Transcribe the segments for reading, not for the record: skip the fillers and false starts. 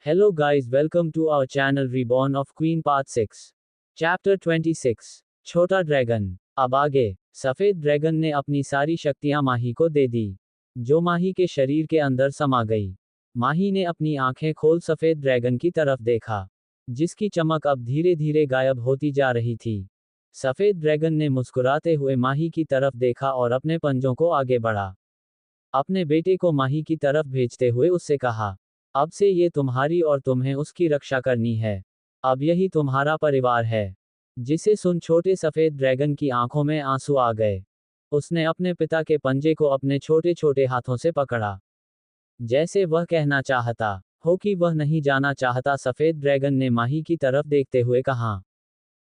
Hello guys, welcome to our channel Reborn of Queen Part 6. Chapter 26. छोटा dragon. अब आगे। सफेद ड्रैगन ने अपनी सारी शक्तियां माही को दे दी, जो माही के शरीर के अंदर समा गई। माही ने अपनी आंखें खोल सफेद ड्रैगन की तरफ देखा, जिसकी चमक अब धीरे धीरे गायब होती जा रही थी। सफेद ड्रैगन ने मुस्कुराते हुए माही की तरफ देखा और अपने पंजों को आगे बढ़ा। अपने बेटे को माही की तरफ भेजते हुए उससे कहा, अब से ये तुम्हारी और तुम्हें उसकी रक्षा करनी है। अब यही तुम्हारा परिवार है। जिसे सुन छोटे सफेद ड्रैगन की आंखों में आंसू आ गए। उसने अपने पिता के पंजे को अपने छोटे छोटे हाथों से पकड़ा, जैसे वह कहना चाहता हो कि वह नहीं जाना चाहता। सफेद ड्रैगन ने माही की तरफ देखते हुए कहा,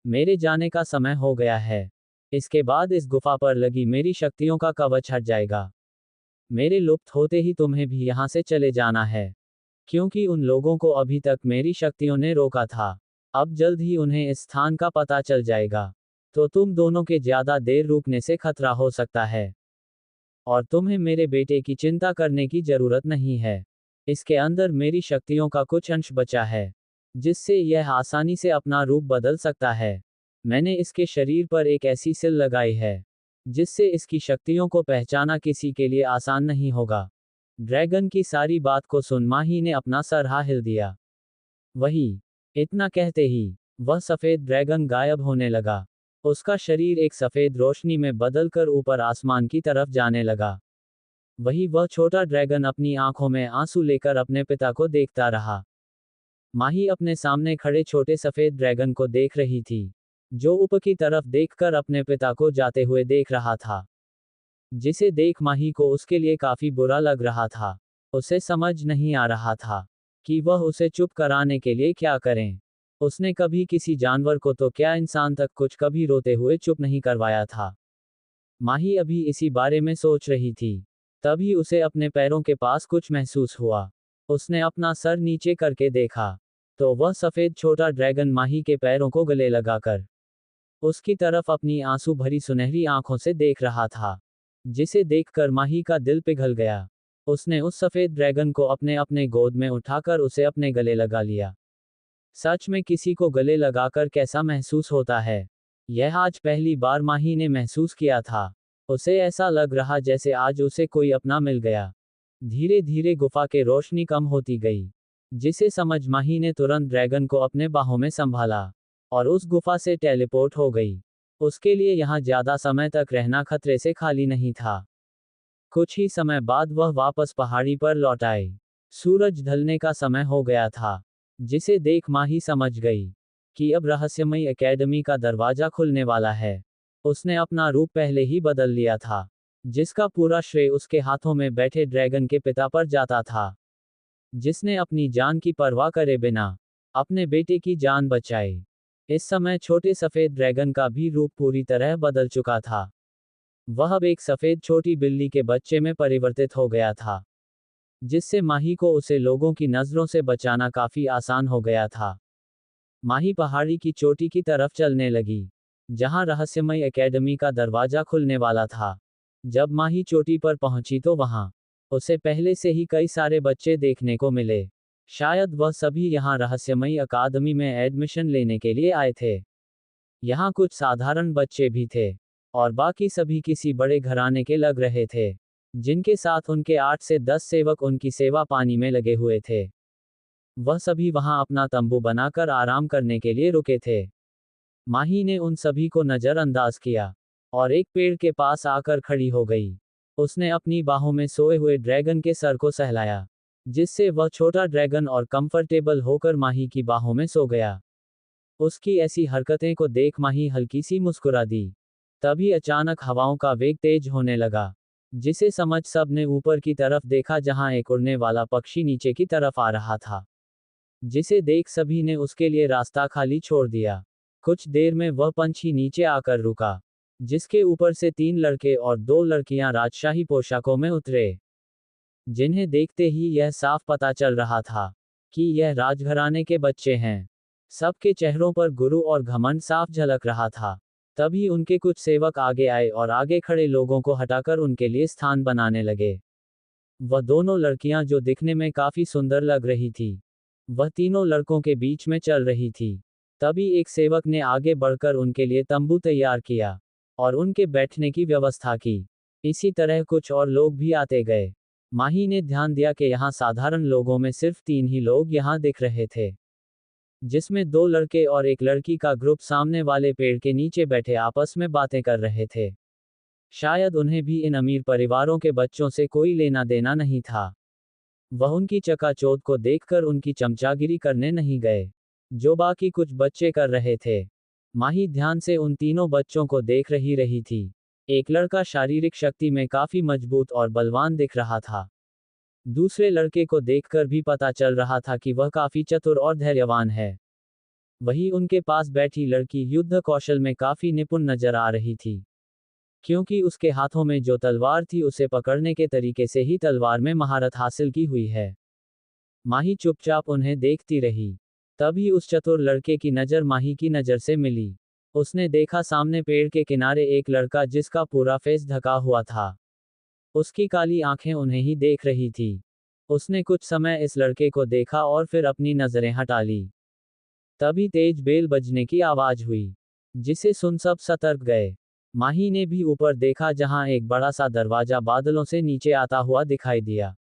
मेरे जाने का समय हो गया है। इसके बाद इस गुफा पर लगी मेरी शक्तियों का कवच हट जाएगा। मेरे लुप्त होते ही तुम्हें भी यहाँ से चले जाना है, क्योंकि उन लोगों को अभी तक मेरी शक्तियों ने रोका था। अब जल्द ही उन्हें इस स्थान का पता चल जाएगा, तो तुम दोनों के ज्यादा देर रुकने से खतरा हो सकता है। और तुम्हें मेरे बेटे की चिंता करने की जरूरत नहीं है। इसके अंदर मेरी शक्तियों का कुछ अंश बचा है, जिससे यह आसानी से अपना रूप बदल सकता है। मैंने इसके शरीर पर एक ऐसी सिल लगाई है, जिससे इसकी शक्तियों को पहचाना किसी के लिए आसान नहीं होगा। ड्रैगन की सारी बात को सुन माही ने अपना सर हिल दिया। वही, इतना कहते ही वह सफेद ड्रैगन गायब होने लगा। उसका शरीर एक सफेद रोशनी में बदलकर ऊपर आसमान की तरफ जाने लगा। वही वह छोटा ड्रैगन अपनी आंखों में आंसू लेकर अपने पिता को देखता रहा। माही अपने सामने खड़े छोटे सफेद ड्रैगन को देख रही थी, जो ऊपर की तरफ देखकर अपने पिता को जाते हुए देख रहा था। जिसे देख माही को उसके लिए काफी बुरा लग रहा था। उसे समझ नहीं आ रहा था कि वह उसे चुप कराने के लिए क्या करें। उसने कभी किसी जानवर को तो क्या इंसान तक कुछ कभी रोते हुए चुप नहीं करवाया था। माही अभी इसी बारे में सोच रही थी, तभी उसे अपने पैरों के पास कुछ महसूस हुआ। उसने अपना सर नीचे करके देखा, तो वह सफेद छोटा ड्रैगन माही के पैरों को गले लगाकर उसकी तरफ अपनी आंसू भरी सुनहरी आंखों से देख रहा था। जिसे देखकर माही का दिल पिघल गया। उसने उस सफेद ड्रैगन को अपने अपने गोद में उठाकर उसे अपने गले लगा लिया। सच में किसी को गले लगाकर कैसा महसूस होता है, यह आज पहली बार माही ने महसूस किया था। उसे ऐसा लग रहा जैसे आज उसे कोई अपना मिल गया। धीरे धीरे गुफा के रोशनी कम होती गई, जिसे समझ माही ने तुरंत ड्रैगन को अपने बाहों में संभाला और उस गुफा से टेलीपोर्ट हो गई। उसके लिए यहाँ ज्यादा समय तक रहना खतरे से खाली नहीं था। कुछ ही समय बाद वह वापस पहाड़ी पर लौट आई। सूरज ढलने का समय हो गया था, जिसे देख माही समझ गई कि अब रहस्यमयी एकेडमी का दरवाजा खुलने वाला है। उसने अपना रूप पहले ही बदल लिया था, जिसका पूरा श्रेय उसके हाथों में बैठे ड्रैगन के पिता पर जाता था, जिसने अपनी जान की परवाह करे बिना अपने बेटे की जान बचाई। इस समय छोटे सफेद ड्रैगन का भी रूप पूरी तरह बदल चुका था। वह अब एक सफेद छोटी बिल्ली के बच्चे में परिवर्तित हो गया था, जिससे माही को उसे लोगों की नजरों से बचाना काफी आसान हो गया था। माही पहाड़ी की चोटी की तरफ चलने लगी, जहां रहस्यमय एकेडमी का दरवाजा खुलने वाला था। जब माही चोटी पर पहुंची तो वहां उसे पहले से ही कई सारे बच्चे देखने को मिले। शायद वह सभी यहाँ रहस्यमयी अकादमी में एडमिशन लेने के लिए आए थे। यहाँ कुछ साधारण बच्चे भी थे, और बाकी सभी किसी बड़े घराने के लग रहे थे, जिनके साथ उनके 8 से 10 सेवक उनकी सेवा पानी में लगे हुए थे। वह सभी वहां अपना तंबू बनाकर आराम करने के लिए रुके थे। माही ने उन सभी को नजरअंदाज किया और एक पेड़ के पास आकर खड़ी हो गई। उसने अपनी बाहों में सोए हुए ड्रैगन के सर को सहलाया, जिससे वह छोटा ड्रैगन और कंफर्टेबल होकर माही की बाहों में सो गया। उसकी ऐसी हरकतें को देख माही हल्की सी मुस्कुरा दी। तभी अचानक हवाओं का वेग तेज होने लगा, जिसे समझ सब ने ऊपर की तरफ देखा, जहां एक उड़ने वाला पक्षी नीचे की तरफ आ रहा था। जिसे देख सभी ने उसके लिए रास्ता खाली छोड़ दिया। कुछ देर में वह पंछी नीचे आकर रुका, जिसके ऊपर से 3 लड़के और 2 लड़कियां राजशाही पोशाकों में उतरे, जिन्हें देखते ही यह साफ पता चल रहा था कि यह राजघराने के बच्चे हैं। सबके चेहरों पर गुरु और घमंड साफ झलक रहा था। तभी उनके कुछ सेवक आगे आए और आगे खड़े लोगों को हटाकर उनके लिए स्थान बनाने लगे। वह दोनों लड़कियां जो दिखने में काफी सुंदर लग रही थी, वह तीनों लड़कों के बीच में चल रही थी। तभी एक सेवक ने आगे बढ़कर उनके लिए तंबू तैयार किया और उनके बैठने की व्यवस्था की। इसी तरह कुछ और लोग भी आते गए। माही ने ध्यान दिया कि यहाँ साधारण लोगों में सिर्फ 3 ही लोग यहाँ दिख रहे थे, जिसमें 2 लड़के और एक लड़की का ग्रुप सामने वाले पेड़ के नीचे बैठे आपस में बातें कर रहे थे। शायद उन्हें भी इन अमीर परिवारों के बच्चों से कोई लेना देना नहीं था। वह उनकी चकाचौंध को देखकर उनकी चमचागिरी करने नहीं गए, जो बाकी कुछ बच्चे कर रहे थे। माही ध्यान से उन तीनों बच्चों को देख रही थी। एक लड़का शारीरिक शक्ति में काफी मजबूत और बलवान दिख रहा था। दूसरे लड़के को देखकर भी पता चल रहा था कि वह काफी चतुर और धैर्यवान है। वहीं उनके पास बैठी लड़की युद्ध कौशल में काफी निपुण नजर आ रही थी, क्योंकि उसके हाथों में जो तलवार थी उसे पकड़ने के तरीके से ही तलवार में महारत हासिल की हुई है। माही चुपचाप उन्हें देखती रही। तभी उस चतुर लड़के की नज़र माही की नज़र से मिली। उसने देखा सामने पेड़ के किनारे एक लड़का जिसका पूरा फेस ढका हुआ था। उसकी काली आंखें उन्हें ही देख रही थी। उसने कुछ समय इस लड़के को देखा और फिर अपनी नजरें हटा ली। तभी तेज बेल बजने की आवाज हुई, जिसे सुन सब सतर्क गए। माही ने भी ऊपर देखा जहां एक बड़ा सा दरवाजा बादलों से नीचे आता हुआ दिखाई दिया।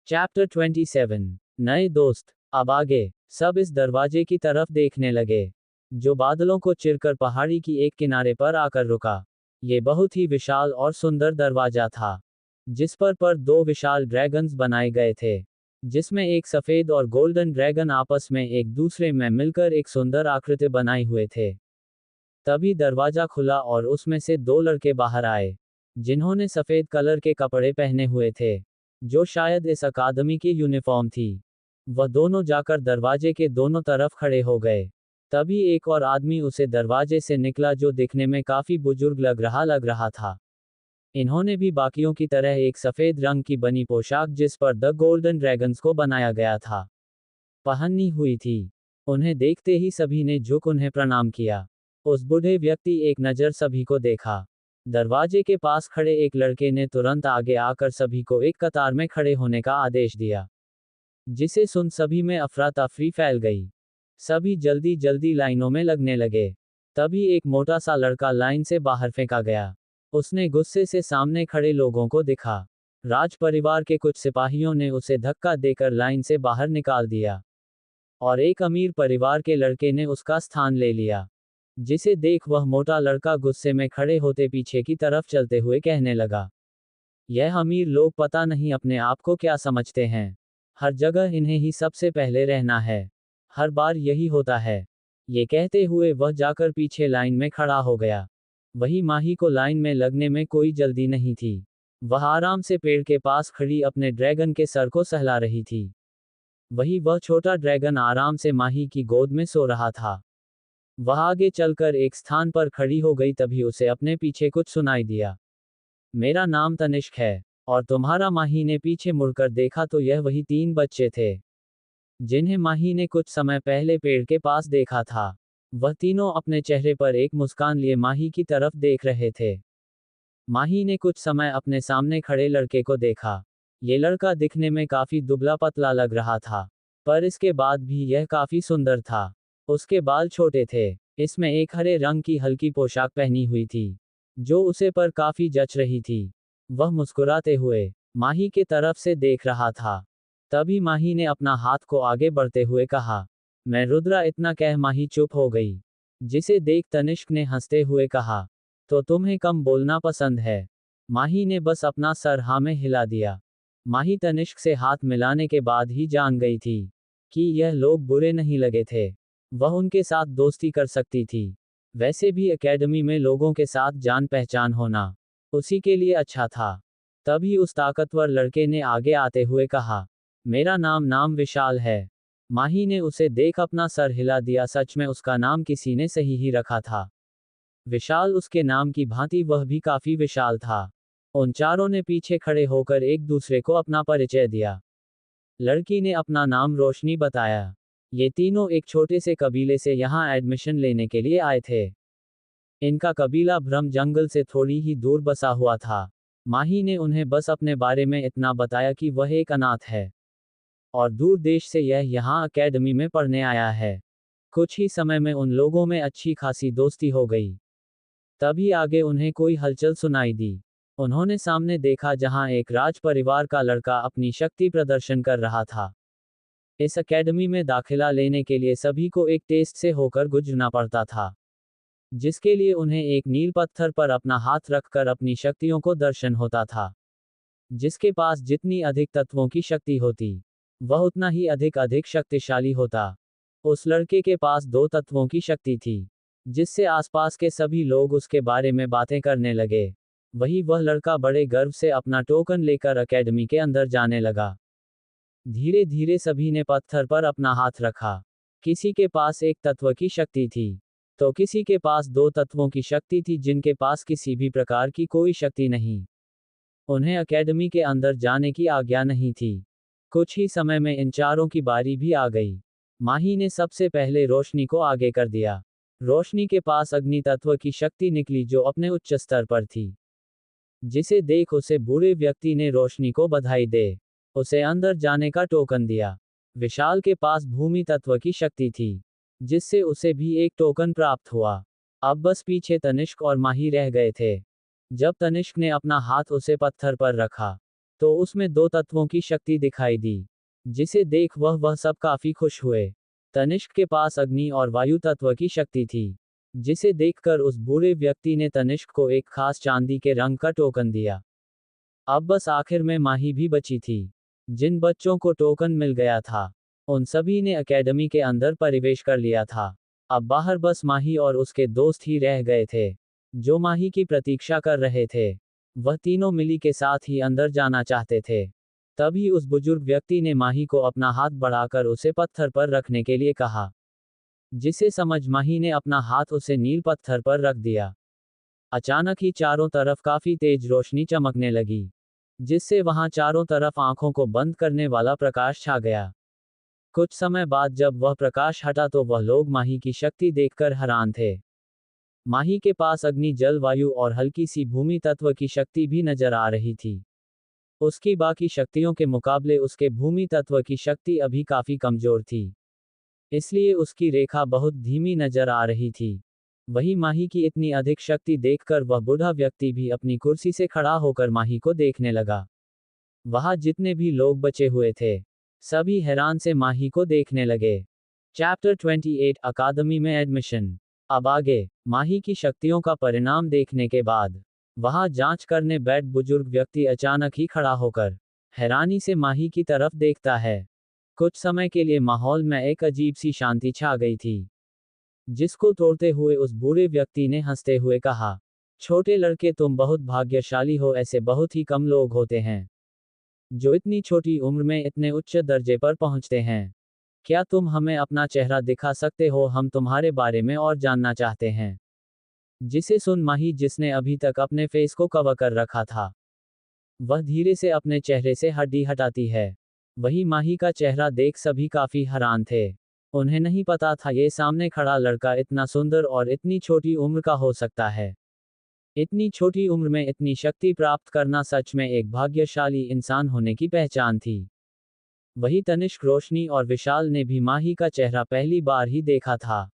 चैप्टर 27 नए दोस्त। अब आगे सब इस दरवाजे की तरफ देखने लगे, जो बादलों को चिरकर पहाड़ी की एक किनारे पर आकर रुका। ये बहुत ही विशाल और सुंदर दरवाजा था, जिस पर 2 विशाल ड्रैगन्स बनाए गए थे, जिसमें एक सफेद और गोल्डन ड्रैगन आपस में एक दूसरे में मिलकर एक सुंदर आकृति बनाए हुए थे। तभी दरवाजा खुला और उसमें से 2 लड़के बाहर आए, जिन्होंने सफेद कलर के कपड़े पहने हुए थे, जो शायद इस अकादमी की यूनिफॉर्म थी। वह दोनों जाकर दरवाजे के दोनों तरफ खड़े हो गए। तभी एक और आदमी उसे दरवाजे से निकला, जो दिखने में काफी बुजुर्ग लग रहा था। इन्होंने भी बाकियों की तरह एक सफेद रंग की बनी पोशाक, जिस पर द गोल्डन ड्रैगन्स को बनाया गया था, पहनी हुई थी। उन्हें देखते ही सभी ने झुक उन्हें प्रणाम किया। उस बूढ़े व्यक्ति एक नज़र सभी को देखा। दरवाजे के पास खड़े एक लड़के ने तुरंत आगे आकर सभी को एक कतार में खड़े होने का आदेश दिया, जिसे सुन सभी में अफरा तफरी फैल गई। सभी जल्दी जल्दी लाइनों में लगने लगे। तभी एक मोटा सा लड़का लाइन से बाहर फेंका गया। उसने गुस्से से सामने खड़े लोगों को दिखा। राज परिवार के कुछ सिपाहियों ने उसे धक्का देकर लाइन से बाहर निकाल दिया, और एक अमीर परिवार के लड़के ने उसका स्थान ले लिया, जिसे देख वह मोटा लड़का गुस्से में खड़े होते पीछे की तरफ चलते हुए कहने लगा, यह अमीर लोग पता नहीं अपने आप को क्या समझते हैं। हर जगह इन्हें ही सबसे पहले रहना है। हर बार यही होता है। ये कहते हुए वह जाकर पीछे लाइन में खड़ा हो गया। वही माही को लाइन में लगने में कोई जल्दी नहीं थी। वह आराम से पेड़ के पास खड़ी अपने ड्रैगन के सर को सहला रही थी। वही वह छोटा ड्रैगन आराम से माही की गोद में सो रहा था। वह आगे चलकर एक स्थान पर खड़ी हो गई। तभी उसे अपने पीछे कुछ सुनाई दिया। मेरा नाम तनिष्क है, और तुम्हारा? माही ने पीछे मुड़कर देखा तो यह वही 3 बच्चे थे, जिन्हें माही ने कुछ समय पहले पेड़ के पास देखा था। वह तीनों अपने चेहरे पर एक मुस्कान लिए माही की तरफ देख रहे थे। माही ने कुछ समय अपने सामने खड़े लड़के को देखा। ये लड़का दिखने में काफी दुबला पतला लग रहा था, पर इसके बाद भी यह काफी सुंदर था। उसके बाल छोटे थे। इसमें एक हरे रंग की हल्की पोशाक पहनी हुई थी, जो उसे पर काफी जच रही थी। वह मुस्कुराते हुए माही के तरफ से देख रहा था। तभी माही ने अपना हाथ को आगे बढ़ते हुए कहा, मैं रुद्रा। इतना कह माही चुप हो गई, जिसे देख तनिष्क ने हंसते हुए कहा, तो तुम्हें कम बोलना पसंद है? माही ने बस अपना सर हाँ में हिला दिया। माही तनिष्क से हाथ मिलाने के बाद ही जान गई थी कि यह लोग बुरे नहीं लगे थे। वह उनके साथ दोस्ती कर सकती थी। वैसे भी एकेडमी में लोगों के साथ जान पहचान होना उसी के लिए अच्छा था। तभी उस ताकतवर लड़के ने आगे आते हुए कहा, मेरा नाम विशाल है। माही ने उसे देख अपना सर हिला दिया। सच में उसका नाम किसी ने सही ही रखा था। विशाल उसके नाम की भांति वह भी काफी विशाल था। उन चारों ने पीछे खड़े होकर एक दूसरे को अपना परिचय दिया। लड़की ने अपना नाम रोशनी बताया। ये तीनों एक छोटे से कबीले से यहाँ एडमिशन लेने के लिए आए थे। इनका कबीला भ्रम जंगल से थोड़ी ही दूर बसा हुआ था। माही ने उन्हें बस अपने बारे में इतना बताया कि वह एक अनाथ है। और दूर देश से यह यहाँ अकेडमी में पढ़ने आया है। कुछ ही समय में उन लोगों में अच्छी खासी दोस्ती हो गई। तभी आगे उन्हें कोई हलचल सुनाई दी। उन्होंने सामने देखा जहां एक राज परिवार का लड़का अपनी शक्ति प्रदर्शन कर रहा था। इस अकेडमी में दाखिला लेने के लिए सभी को एक टेस्ट से होकर गुजरना पड़ता था, जिसके लिए उन्हें एक नील पत्थर पर अपना हाथ रखकर अपनी शक्तियों को दर्शन होता था। जिसके पास जितनी अधिक तत्वों की शक्ति होती, वह उतना ही अधिक शक्तिशाली होता। उस लड़के के पास 2 तत्वों की शक्ति थी, जिससे आसपास के सभी लोग उसके बारे में बातें करने लगे। वही वह लड़का बड़े गर्व से अपना टोकन लेकर अकेडमी के अंदर जाने लगा। धीरे धीरे सभी ने पत्थर पर अपना हाथ रखा। किसी के पास 1 तत्व की शक्ति थी, तो किसी के पास 2 तत्वों की शक्ति थी, जिनके पास किसी भी प्रकार की कोई शक्ति नहीं। उन्हें अकेडमी के अंदर जाने की आज्ञा नहीं थी। कुछ ही समय में इन चारों की बारी भी आ गई। माही ने सबसे पहले रोशनी को आगे कर दिया। रोशनी के पास अग्नि तत्व की शक्ति निकली, जो अपने उच्च स्तर पर थी। जिसे देख उसे बूढ़े व्यक्ति ने रोशनी को बधाई दे उसे अंदर जाने का टोकन दिया। विशाल के पास भूमि तत्व की शक्ति थी, जिससे उसे भी एक टोकन प्राप्त हुआ। अब बस पीछे तनिष्क और माही रह गए थे। जब तनिष्क ने अपना हाथ उसे पत्थर पर रखा, तो उसमें 2 तत्वों की शक्ति दिखाई दी, जिसे देख वह सब काफी खुश हुए। तनिष्क के पास अग्नि और वायु तत्व की शक्ति थी, जिसे देखकर उस बूढ़े व्यक्ति ने तनिष्क को एक खास चांदी के रंग का टोकन दिया। अब बस आखिर में माही भी बची थी। जिन बच्चों को टोकन मिल गया था, उन सभी ने अकेडमी के अंदर प्रवेश कर लिया था। अब बाहर बस माही और उसके दोस्त ही रह गए थे, जो माही की प्रतीक्षा कर रहे थे। वह तीनों मिली के साथ ही अंदर जाना चाहते थे। तभी उस बुजुर्ग व्यक्ति ने माही को अपना हाथ बढ़ाकर उसे पत्थर पर रखने के लिए कहा, जिसे समझ माही ने अपना हाथ उसे नील पत्थर पर रख दिया। अचानक ही चारों तरफ काफी तेज रोशनी चमकने लगी, जिससे वहां चारों तरफ आंखों को बंद करने वाला प्रकाश छा गया। कुछ समय बाद जब वह प्रकाश हटा तो वह लोग माही की शक्ति देखकर हैरान थे। माही के पास अग्नि, जल, वायु और हल्की सी भूमि तत्व की शक्ति भी नजर आ रही थी। उसकी बाकी शक्तियों के मुकाबले उसके भूमि तत्व की शक्ति अभी काफी कमजोर थी, इसलिए उसकी रेखा बहुत धीमी नजर आ रही थी। वही माही की इतनी अधिक शक्ति देखकर वह बूढ़ा व्यक्ति भी अपनी कुर्सी से खड़ा होकर माही को देखने लगा। वहां जितने भी लोग बचे हुए थे, सभी हैरान से माही को देखने लगे। चैप्टर 28 अकादमी में एडमिशन। अब आगे माही की शक्तियों का परिणाम देखने के बाद वहां जांच करने बैठ बुजुर्ग व्यक्ति अचानक ही खड़ा होकर हैरानी से माही की तरफ देखता है। कुछ समय के लिए माहौल में एक अजीब सी शांति छा गई थी, जिसको तोड़ते हुए उस बूढ़े व्यक्ति ने हंसते हुए कहा, छोटे लड़के तुम बहुत भाग्यशाली हो। ऐसे बहुत ही कम लोग होते हैं जो इतनी छोटी उम्र में इतने उच्च दर्जे पर पहुंचते हैं। क्या तुम हमें अपना चेहरा दिखा सकते हो? हम तुम्हारे बारे में और जानना चाहते हैं। जिसे सुन माही, जिसने अभी तक अपने फेस को कवर कर रखा था, वह धीरे से अपने चेहरे से हड्डी हटाती है। वही माही का चेहरा देख सभी काफी हैरान थे। उन्हें नहीं पता था ये सामने खड़ा लड़का इतना सुंदर और इतनी छोटी उम्र का हो सकता है। इतनी छोटी उम्र में इतनी शक्ति प्राप्त करना सच में एक भाग्यशाली इंसान होने की पहचान थी। वही तनिष्क, रोशनी और विशाल ने भी माही का चेहरा पहली बार ही देखा था,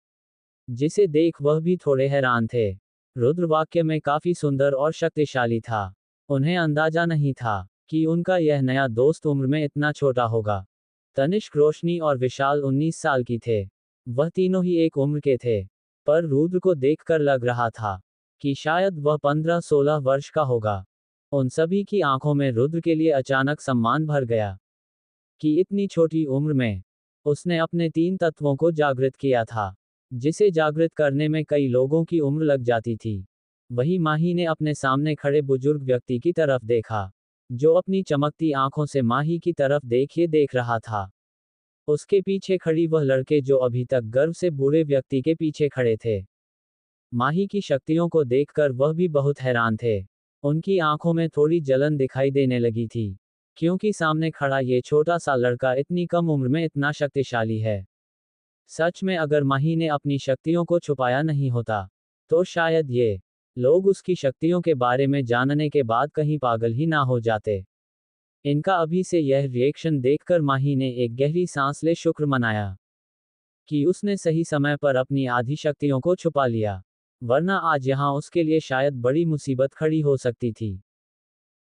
जिसे देख वह भी थोड़े हैरान थे। रुद्र वाक्य में काफी सुंदर और शक्तिशाली था। उन्हें अंदाजा नहीं था कि उनका यह नया दोस्त उम्र में इतना छोटा होगा। तनिष्क, रोशनी और विशाल 19 साल की थे। वह तीनों ही एक उम्र के थे, पर रुद्र को देखकर लग रहा था कि शायद वह 15-16 वर्ष का होगा। उन सभी की आंखों में रुद्र के लिए अचानक सम्मान भर गया कि इतनी छोटी उम्र में उसने अपने 3 तत्वों को जागृत किया था, जिसे जागृत करने में कई लोगों की उम्र लग जाती थी। वही माही ने अपने सामने खड़े बुजुर्ग व्यक्ति की तरफ देखा, जो अपनी चमकती आंखों से माही की तरफ देख रहा था। उसके पीछे खड़ी वह लड़के जो अभी तक गर्व से बूढ़े व्यक्ति के पीछे खड़े थे। माही की शक्तियों को देखकर वह भी बहुत हैरान थे। उनकी आंखों में थोड़ी जलन दिखाई देने लगी थी, क्योंकि सामने खड़ा ये छोटा सा लड़का इतनी कम उम्र में इतना शक्तिशाली है। सच में अगर माही ने अपनी शक्तियों को छुपाया नहीं होता, तो शायद ये लोग उसकी शक्तियों के बारे में जानने के बाद कहीं पागल ही ना हो जाते। इनका अभी से यह रिएक्शन देखकर माही ने एक गहरी सांस ले शुक्र मनाया कि उसने सही समय पर अपनी आधी शक्तियों को छुपा लिया, वरना आज यहाँ उसके लिए शायद बड़ी मुसीबत खड़ी हो सकती थी।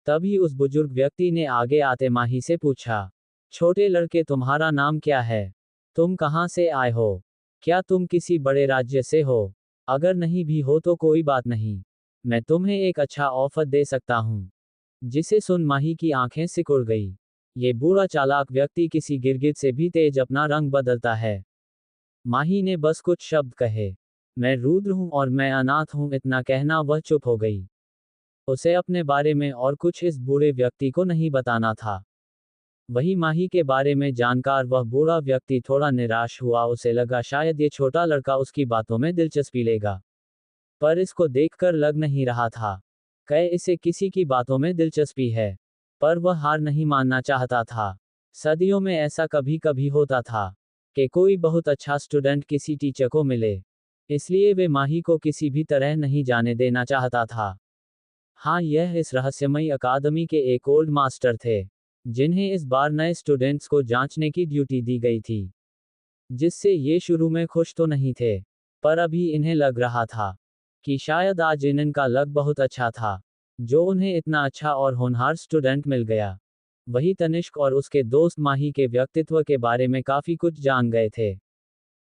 तभी उस बुजुर्ग व्यक्ति ने आगे आते माही से पूछा, छोटे लड़के तुम्हारा नाम क्या है? तुम कहाँ से आए हो? क्या तुम किसी बड़े राज्य से हो? अगर नहीं भी हो तो कोई बात नहीं, मैं तुम्हें एक अच्छा ऑफर दे सकता हूँ। जिसे सुन माही की आंखें सिकुड़ गई। ये बूढ़ा चालाक व्यक्ति किसी गिरगिट से भी तेज अपना रंग बदलता है। माही ने बस कुछ शब्द कहे, मैं रुद्र हूं और मैं अनाथ हूं, इतना कहना वह चुप हो गई। उसे अपने बारे में और कुछ इस बूढ़े व्यक्ति को नहीं बताना था। वही माही के बारे में जानकार वह बूढ़ा व्यक्ति थोड़ा निराश हुआ, उसे लगा शायद ये छोटा लड़का उसकी बातों में दिलचस्पी लेगा। पर इसको देखकर लग नहीं रहा था कि इसे किसी की बातों में दिलचस्पी है। पर वह हार नहीं मानना चाहता था। सदियों में ऐसा कभी कभी होता था कि कोई बहुत अच्छा स्टूडेंट किसी टीचर को मिले, इसलिए वे माही को किसी भी तरह नहीं जाने देना चाहता था। हाँ, यह इस रहस्यमयी अकादमी के एक ओल्ड मास्टर थे, जिन्हें इस बार नए स्टूडेंट्स को जांचने की ड्यूटी दी गई थी। जिससे ये शुरू में खुश तो नहीं थे, पर अभी इन्हें लग रहा था कि शायद आज इनका लक बहुत अच्छा था, जो उन्हें इतना अच्छा और होनहार स्टूडेंट मिल गया। वही तनिष्क और उसके दोस्त माही के व्यक्तित्व के बारे में काफी कुछ जान गए थे।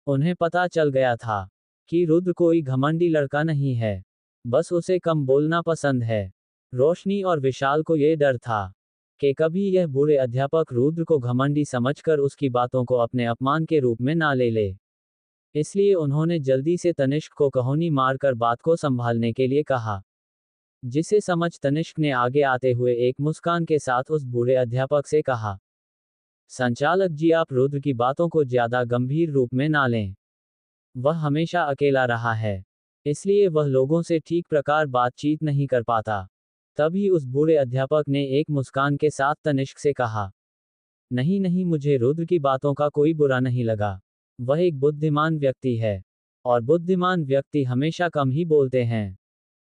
उन्हें पता चल गया था कि रुद्र कोई घमंडी लड़का नहीं है, बस उसे कम बोलना पसंद है। रोशनी और विशाल को यह डर था कि कभी यह बूढ़े अध्यापक रुद्र को घमंडी समझकर उसकी बातों को अपने अपमान के रूप में ना ले ले। इसलिए उन्होंने जल्दी से तनिष्क को कहोनी मारकर बात को संभालने के लिए कहा। जिसे समझ तनिष्क ने आगे आते हुए एक मुस्कान के साथ उस बूढ़े अध्यापक से कहा, संचालक जी, आप रुद्र की बातों को ज्यादा गंभीर रूप में ना लें। वह हमेशा अकेला रहा है, इसलिए वह लोगों से ठीक प्रकार बातचीत नहीं कर पाता। तभी उस बूढ़े अध्यापक ने एक मुस्कान के साथ तनिष्क से कहा, नहीं नहीं, मुझे रुद्र की बातों का कोई बुरा नहीं लगा। वह एक बुद्धिमान व्यक्ति है, और बुद्धिमान व्यक्ति हमेशा कम ही बोलते हैं।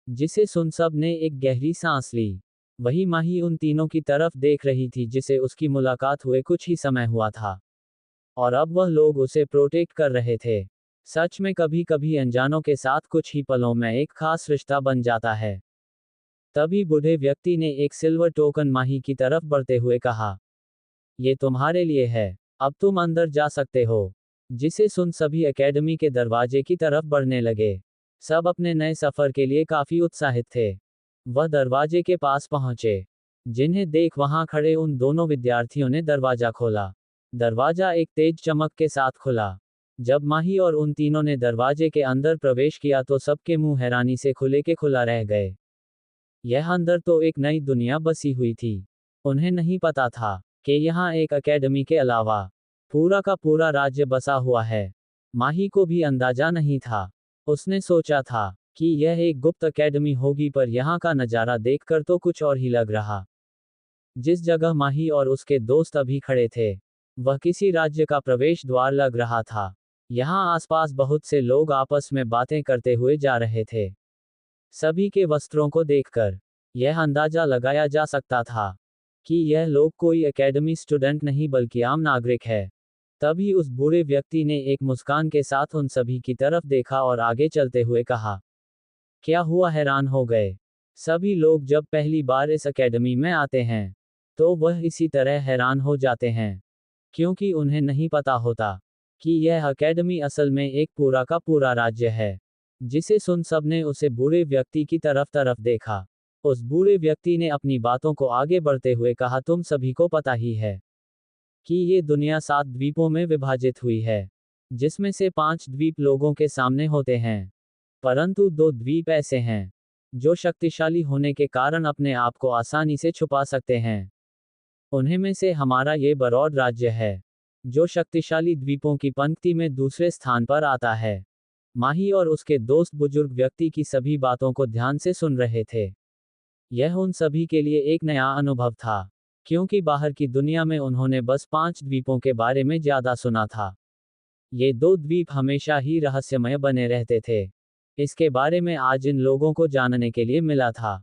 जिसे सुन सब ने एक गहरी सांस ली। वही माही उन तीनों की तरफ देख रही थी जिसे उसकी मुलाकात हुए कुछ ही समय हुआ था, और अब वह लोग उसे प्रोटेक्ट कर रहे थे। सच में कभी कभी अनजानों के साथ कुछ ही पलों में एक खास रिश्ता बन जाता है। तभी बूढ़े व्यक्ति ने एक सिल्वर टोकन माही की तरफ बढ़ते हुए कहा, ये तुम्हारे लिए है, अब तुम अंदर जा सकते हो। जिसे सुन सभी एकेडमी के दरवाजे की तरफ बढ़ने लगे। सब अपने नए सफर के लिए काफी उत्साहित थे। वह दरवाजे के पास पहुंचे, जिन्हें देख वहां खड़े उन दोनों विद्यार्थियों ने दरवाजा खोला। दरवाजा एक तेज चमक के साथ खुला। जब माही और उन तीनों ने दरवाजे के अंदर प्रवेश किया तो सबके मुंह हैरानी से खुले के खुला रह गए। यह अंदर तो एक नई दुनिया बसी हुई थी। उन्हें नहीं पता था कि यहाँ एक एकेडमी के अलावा पूरा का पूरा राज्य बसा हुआ है। माही को भी अंदाजा नहीं था। उसने सोचा था कि यह एक गुप्त एकेडमी होगी, पर यहाँ का नज़ारा देखकर तो कुछ और ही लग रहा। जिस जगह माही और उसके दोस्त अभी खड़े थे, वह किसी राज्य का प्रवेश द्वार लग रहा था। यहाँ आसपास बहुत से लोग आपस में बातें करते हुए जा रहे थे। सभी के वस्त्रों को देखकर यह अंदाजा लगाया जा सकता था कि यह लोग कोई एकेडमी स्टूडेंट नहीं बल्कि आम नागरिक है। तभी उस बूढ़े व्यक्ति ने एक मुस्कान के साथ उन सभी की तरफ देखा और आगे चलते हुए कहा, क्या हुआ, हैरान हो गए? सभी लोग जब पहली बार इस एकेडमी में आते हैं तो वह इसी तरह हैरान हो जाते हैं, क्योंकि उन्हें नहीं पता होता कि यह एकेडमी असल में एक पूरा का पूरा राज्य है। जिसे सुन सब ने उसे बूढ़े व्यक्ति की तरफ देखा। उस बूढ़े व्यक्ति ने अपनी बातों को आगे बढ़ते हुए कहा, तुम सभी को पता ही है कि ये दुनिया 7 द्वीपों में विभाजित हुई है, जिसमें से 5 द्वीप लोगों के सामने होते हैं, परंतु 2 द्वीप ऐसे हैं जो शक्तिशाली होने के कारण अपने आप को आसानी से छुपा सकते हैं। उन्हीं में से हमारा ये बरौड राज्य है, जो शक्तिशाली द्वीपों की पंक्ति में दूसरे स्थान पर आता है। माही और उसके दोस्त बुजुर्ग व्यक्ति की सभी बातों को ध्यान से सुन रहे थे। यह उन सभी के लिए एक नया अनुभव था, क्योंकि बाहर की दुनिया में उन्होंने बस 5 द्वीपों के बारे में ज्यादा सुना था। ये 2 द्वीप हमेशा ही रहस्यमय बने रहते थे। इसके बारे में आज इन लोगों को जानने के लिए मिला था।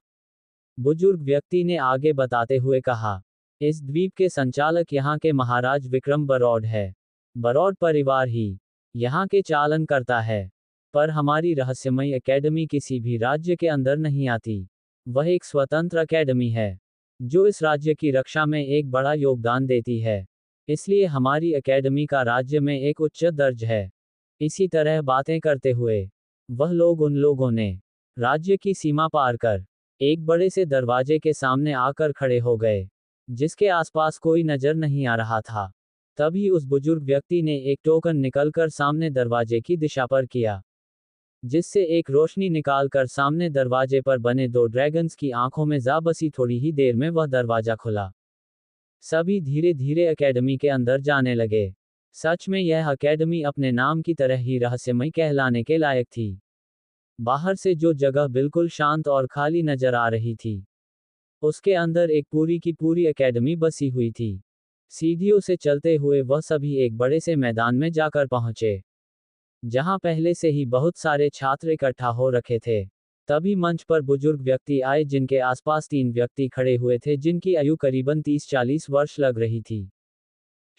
बुजुर्ग व्यक्ति ने आगे बताते हुए कहा, इस द्वीप के संचालक यहाँ के महाराज विक्रम बरौड है। बरौड परिवार ही यहाँ के चालन करता है। पर हमारी रहस्यमयी एकेडमी किसी भी राज्य के अंदर नहीं आती। वह एक स्वतंत्र एकेडमी है, जो इस राज्य की रक्षा में एक बड़ा योगदान देती है। इसलिए हमारी एकेडमी का राज्य में एक उच्च दर्ज है। इसी तरह बातें करते हुए वह लोग उन लोगों ने राज्य की सीमा पार कर एक बड़े से दरवाजे के सामने आकर खड़े हो गए, जिसके आसपास कोई नजर नहीं आ रहा था। तभी उस बुजुर्ग व्यक्ति ने एक टोकन निकलकर सामने दरवाजे की दिशा पर किया, जिससे एक रोशनी निकालकर सामने दरवाजे पर बने दो ड्रैगन्स की आंखों में जा बसी। थोड़ी ही देर में वह दरवाजा खुला। सभी धीरे धीरे एकेडमी के अंदर जाने लगे। सच में यह एकेडमी अपने नाम की तरह ही रहस्यमयी कहलाने के लायक थी। बाहर से जो जगह बिल्कुल शांत और खाली नजर आ रही थी, उसके अंदर एक पूरी की पूरी एकेडमी बसी हुई थी। सीढ़ियों से चलते हुए वह सभी एक बड़े से मैदान में जाकर पहुंचे, जहां पहले से ही बहुत सारे छात्र इकट्ठा हो रखे थे। तभी मंच पर बुजुर्ग व्यक्ति आए, जिनके आसपास 3 व्यक्ति खड़े हुए थे, जिनकी आयु करीबन 30-40 वर्ष लग रही थी।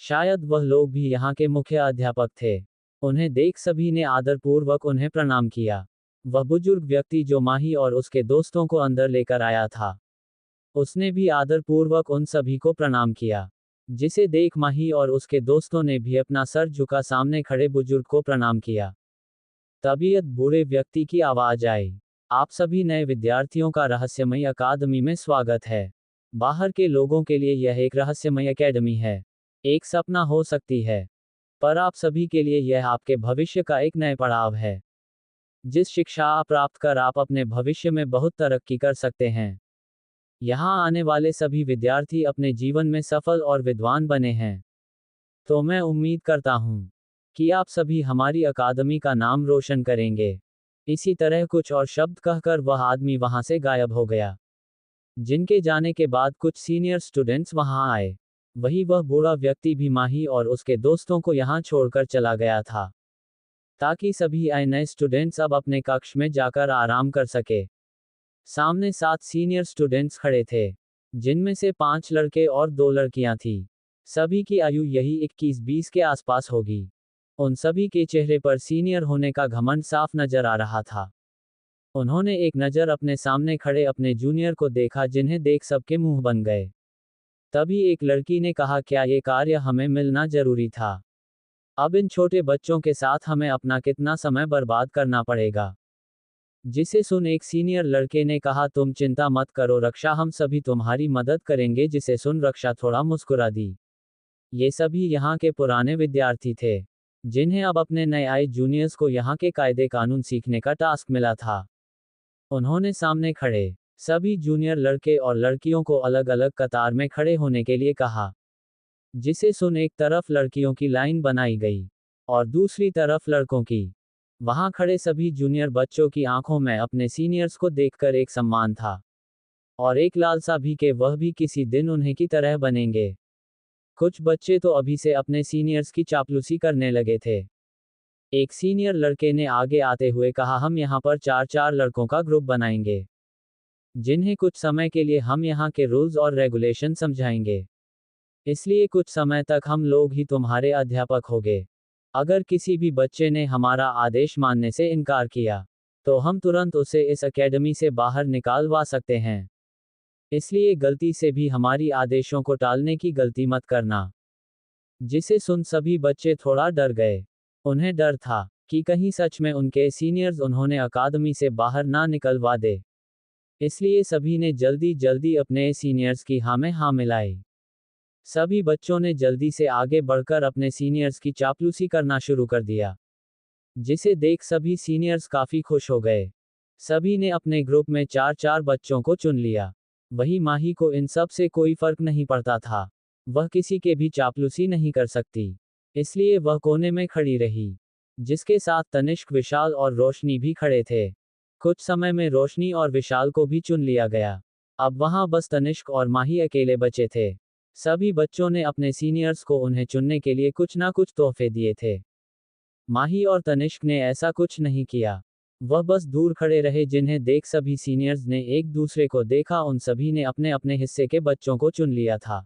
शायद वह लोग भी यहाँ के मुख्य अध्यापक थे। उन्हें देख सभी ने आदरपूर्वक उन्हें प्रणाम किया। वह बुजुर्ग व्यक्ति जो माही और उसके दोस्तों को अंदर लेकर आया था, उसने भी आदरपूर्वक उन सभी को प्रणाम किया, जिसे देख माही और उसके दोस्तों ने भी अपना सर झुका सामने खड़े बुजुर्ग को प्रणाम किया। तबीयत बूढ़े व्यक्ति की आवाज आई, आप सभी नए विद्यार्थियों का रहस्यमयी अकादमी में स्वागत है। बाहर के लोगों के लिए यह एक रहस्यमयी एकेडमी है, एक सपना हो सकती है, पर आप सभी के लिए यह आपके भविष्य का एक नया पड़ाव है। जिस शिक्षा आप प्राप्त कर आप अपने भविष्य में बहुत तरक्की कर सकते हैं। यहाँ आने वाले सभी विद्यार्थी अपने जीवन में सफल और विद्वान बने हैं। तो मैं उम्मीद करता हूँ कि आप सभी हमारी अकादमी का नाम रोशन करेंगे। इसी तरह कुछ और शब्द कहकर वह आदमी वहां से गायब हो गया। जिनके जाने के बाद कुछ सीनियर स्टूडेंट्स वहां आए। वही वह बूढ़ा व्यक्ति भी माही और उसके दोस्तों को यहाँ छोड़कर चला गया था, ताकि सभी आए नए स्टूडेंट्स अब अपने कक्ष में जाकर आराम कर सके। सामने 7 सीनियर स्टूडेंट्स खड़े थे, जिनमें से 5 लड़के और 2 लड़कियां थीं। सभी की आयु यही 21-20 के आसपास होगी। उन सभी के चेहरे पर सीनियर होने का घमंड साफ नजर आ रहा था। उन्होंने एक नज़र अपने सामने खड़े अपने जूनियर को देखा, जिन्हें देख सबके मुंह बन गए। तभी एक लड़की ने कहा, क्या ये कार्य हमें मिलना जरूरी था? अब इन छोटे बच्चों के साथ हमें अपना कितना समय बर्बाद करना पड़ेगा? जिसे सुन एक सीनियर लड़के ने कहा, तुम चिंता मत करो रक्षा, हम सभी तुम्हारी मदद करेंगे। जिसे सुन रक्षा थोड़ा मुस्कुरा दी। ये सभी यहाँ के पुराने विद्यार्थी थे, जिन्हें अब अपने नए आए जूनियर्स को यहाँ के कायदे कानून सीखने का टास्क मिला था। उन्होंने सामने खड़े सभी जूनियर लड़के और लड़कियों को अलग अलग कतार में खड़े होने के लिए कहा। जिसे सुन एक तरफ लड़कियों की लाइन बनाई गई और दूसरी तरफ लड़कों की। वहां खड़े सभी जूनियर बच्चों की आंखों में अपने सीनियर्स को देखकर एक सम्मान था और एक लालसा भी कि वह भी किसी दिन उन्हें की तरह बनेंगे। कुछ बच्चे तो अभी से अपने सीनियर्स की चापलूसी करने लगे थे। एक सीनियर लड़के ने आगे आते हुए कहा, हम यहाँ पर 4-4 लड़कों का ग्रुप बनाएंगे, जिन्हें कुछ समय के लिए हम यहाँ के रूल्स और रेगुलेशन समझाएंगे। इसलिए कुछ समय तक हम लोग ही तुम्हारे अध्यापक होंगे। अगर किसी भी बच्चे ने हमारा आदेश मानने से इनकार किया, तो हम तुरंत उसे इस एकेडमी से बाहर निकालवा सकते हैं। इसलिए गलती से भी हमारी आदेशों को टालने की गलती मत करना। जिसे सुन सभी बच्चे थोड़ा डर गए। उन्हें डर था कि कहीं सच में उनके सीनियर्स उन्होंने अकादमी से बाहर ना निकलवा दे। इसलिए सभी ने जल्दी जल्दी अपने सीनियर्स की हाँ में हाँ मिलाई। सभी बच्चों ने जल्दी से आगे बढ़कर अपने सीनियर्स की चापलूसी करना शुरू कर दिया, जिसे देख सभी सीनियर्स काफी खुश हो गए। सभी ने अपने ग्रुप में 4-4 बच्चों को चुन लिया। वही माही को इन सब से कोई फर्क नहीं पड़ता था। वह किसी के भी चापलूसी नहीं कर सकती, इसलिए वह कोने में खड़ी रही, जिसके साथ तनिष्क, विशाल और रोशनी भी खड़े थे। कुछ समय में रोशनी और विशाल को भी चुन लिया गया। अब वहां बस तनिष्क और माही अकेले बचे थे। सभी बच्चों ने अपने सीनियर्स को उन्हें चुनने के लिए कुछ ना कुछ तोहफे दिए थे। माही और तनिष्क ने ऐसा कुछ नहीं किया। वह बस दूर खड़े रहे, जिन्हें देख सभी सीनियर्स ने एक दूसरे को देखा। उन सभी ने अपने अपने हिस्से के बच्चों को चुन लिया था।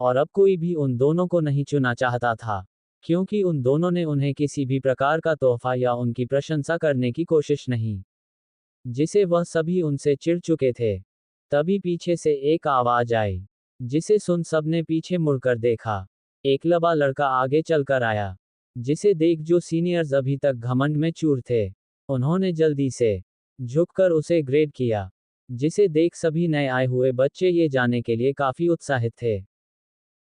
और अब कोई भी उन दोनों को नहीं चुना चाहता था, क्योंकि उन दोनों ने उन्हें किसी भी प्रकार का तोहफा या उनकी प्रशंसा करने की कोशिश नहीं, जिसे वह सभी उनसे चिढ़ चुके थे। तभी पीछे से एक आवाज आई, जिसे सुन सबने पीछे मुड़कर देखा। एक लबा लड़का आगे चलकर आया, जिसे देख जो सीनियर्स अभी तक घमंड में चूर थे, उन्होंने जल्दी से झुककर उसे ग्रेड किया, जिसे देख सभी नए आए हुए बच्चे ये जानने के लिए काफी उत्साहित थे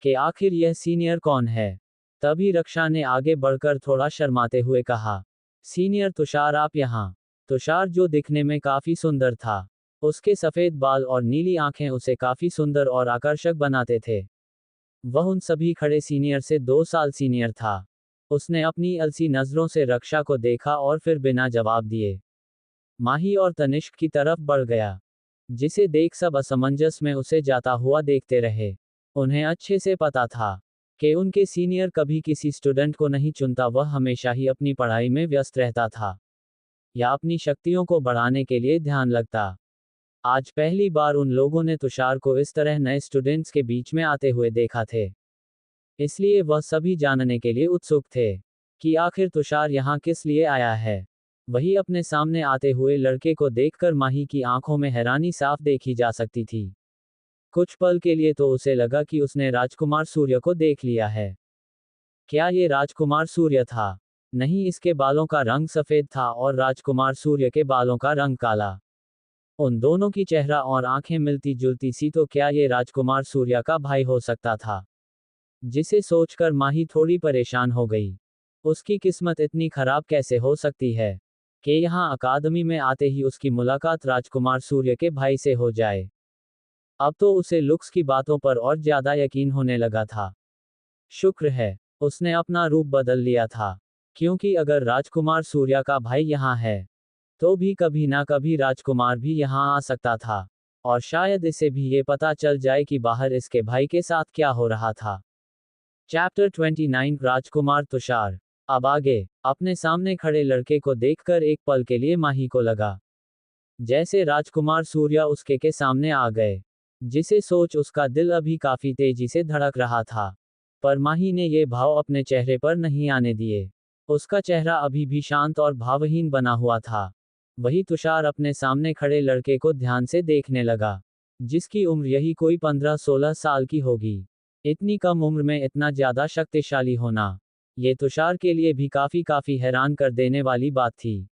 कि आखिर यह सीनियर कौन है। तभी रक्षा ने आगे बढ़कर थोड़ा शर्माते हुए कहा, सीनियर तुषार, आप यहाँ। तुषार, जो दिखने में काफी सुंदर था, उसके सफेद बाल और नीली आंखें उसे काफी सुंदर और आकर्षक बनाते थे। वह उन सभी खड़े सीनियर से 2 साल सीनियर था। उसने अपनी अलसी नजरों से रक्षा को देखा और फिर बिना जवाब दिए माही और तनिष्क की तरफ बढ़ गया, जिसे देख सब असमंजस में उसे जाता हुआ देखते रहे। उन्हें अच्छे से पता था कि उनके सीनियर कभी किसी स्टूडेंट को नहीं चुनता, वह हमेशा ही अपनी पढ़ाई में व्यस्त रहता था या अपनी शक्तियों को बढ़ाने के लिए ध्यान लगता। आज पहली बार उन लोगों ने तुषार को इस तरह नए स्टूडेंट्स के बीच में आते हुए देखा थे, इसलिए वह सभी जानने के लिए उत्सुक थे कि आखिर तुषार यहाँ किस लिए आया है। वही अपने सामने आते हुए लड़के को देखकर माही की आंखों में हैरानी साफ देखी जा सकती थी। कुछ पल के लिए तो उसे लगा कि उसने राजकुमार सूर्य को देख लिया है। क्या ये राजकुमार सूर्य था? नहीं, इसके बालों का रंग सफेद था और राजकुमार सूर्य के बालों का रंग काला। उन दोनों की चेहरा और आंखें मिलती जुलती सी, तो क्या ये राजकुमार सूर्य का भाई हो सकता था? जिसे सोचकर माही थोड़ी परेशान हो गई। उसकी किस्मत इतनी खराब कैसे हो सकती है कि यहाँ अकादमी में आते ही उसकी मुलाकात राजकुमार सूर्य के भाई से हो जाए। अब तो उसे लुक्स की बातों पर और ज्यादा यकीन होने लगा था। शुक्र है उसने अपना रूप बदल लिया था, क्योंकि अगर राजकुमार सूर्य का भाई यहाँ है, तो भी कभी ना कभी राजकुमार भी यहाँ आ सकता था, और शायद इसे भी ये पता चल जाए कि बाहर इसके भाई के साथ क्या हो रहा था। चैप्टर 29 राजकुमार तुषार। अब आगे। अपने सामने खड़े लड़के को देखकर एक पल के लिए माही को लगा जैसे राजकुमार सूर्य उसके के सामने आ गए, जिसे सोच उसका दिल अभी काफी तेजी से धड़क रहा था। पर माही ने ये भाव अपने चेहरे पर नहीं आने दिए। उसका चेहरा अभी भी शांत और भावहीन बना हुआ था। वही तुषार अपने सामने खड़े लड़के को ध्यान से देखने लगा, जिसकी उम्र यही कोई 15-16 साल की होगी। इतनी कम उम्र में इतना ज्यादा शक्तिशाली होना, ये तुषार के लिए भी काफी हैरान कर देने वाली बात थी।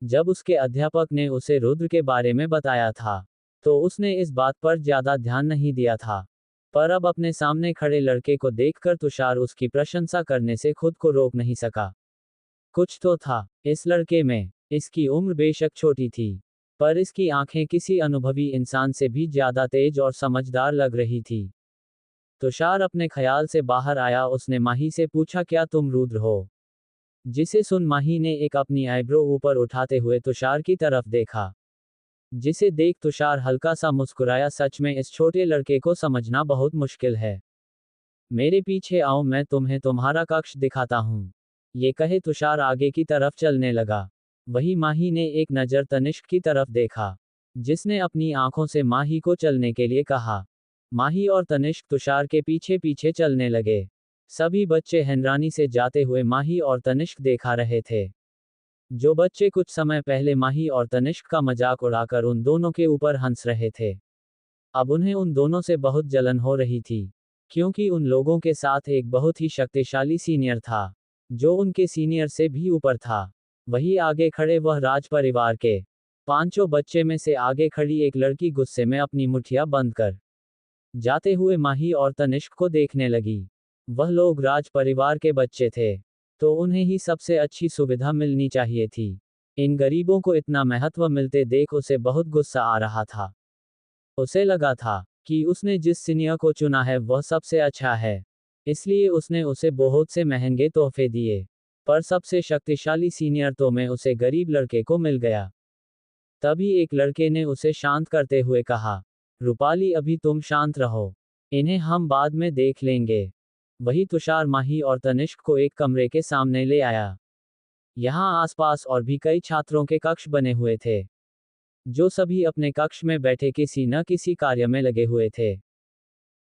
जब उसके अध्यापक ने उसे रुद्र के बारे में बताया था, तो उसने इस बात पर ज्यादा ध्यान नहीं दिया था। पर अब अपने सामने खड़े लड़के को देखकर तुषार उसकी प्रशंसा करने से खुद को रोक नहीं सका। कुछ तो था इस लड़के में। इसकी उम्र बेशक छोटी थी, पर इसकी आंखें किसी अनुभवी इंसान से भी ज्यादा तेज और समझदार लग रही थी। तुषार अपने ख्याल से बाहर आया। उसने माही से पूछा, क्या तुम रुद्र हो? जिसे सुन माही ने एक अपनी आईब्रो ऊपर उठाते हुए तुषार की तरफ देखा, जिसे देख तुषार हल्का सा मुस्कुराया। सच में इस छोटे लड़के को समझना बहुत मुश्किल है। मेरे पीछे आओ, मैं तुम्हें तुम्हारा कक्ष दिखाता हूँ। ये कहे तुषार आगे की तरफ चलने लगा। वही माही ने एक नज़र तनिष्क की तरफ देखा, जिसने अपनी आंखों से माही को चलने के लिए कहा। माही और तनिष्क तुषार के पीछे पीछे चलने लगे। सभी बच्चे हैरानी से जाते हुए माही और तनिष्क देखा रहे थे। जो बच्चे कुछ समय पहले माही और तनिष्क का मजाक उड़ाकर उन दोनों के ऊपर हंस रहे थे, अब उन्हें उन दोनों से बहुत जलन हो रही थी, क्योंकि उन लोगों के साथ एक बहुत ही शक्तिशाली सीनियर था, जो उनके सीनियर से भी ऊपर था। वही आगे खड़े वह राज परिवार के 5 बच्चे में से आगे खड़ी एक लड़की गुस्से में अपनी मुठ्ठियां बंद कर जाते हुए माही और तनिष्क को देखने लगी। वह लोग राज परिवार के बच्चे थे, तो उन्हें ही सबसे अच्छी सुविधा मिलनी चाहिए थी। इन गरीबों को इतना महत्व मिलते देख उसे बहुत गुस्सा आ रहा था। उसे लगा था कि उसने जिस सीनियर को चुना है वह सबसे अच्छा है, इसलिए उसने उसे बहुत से महंगे तोहफे दिए। पर सबसे शक्तिशाली सीनियर तो में उसे गरीब लड़के को मिल गया। तभी एक लड़के ने उसे शांत करते हुए कहा, रूपाली, अभी तुम शांत रहो, इन्हें हम बाद में देख लेंगे। वही तुषार माही और तनिष्क को एक कमरे के सामने ले आया। यहाँ आसपास और भी कई छात्रों के कक्ष बने हुए थे, जो सभी अपने कक्ष में बैठे किसी न किसी कार्य में लगे हुए थे।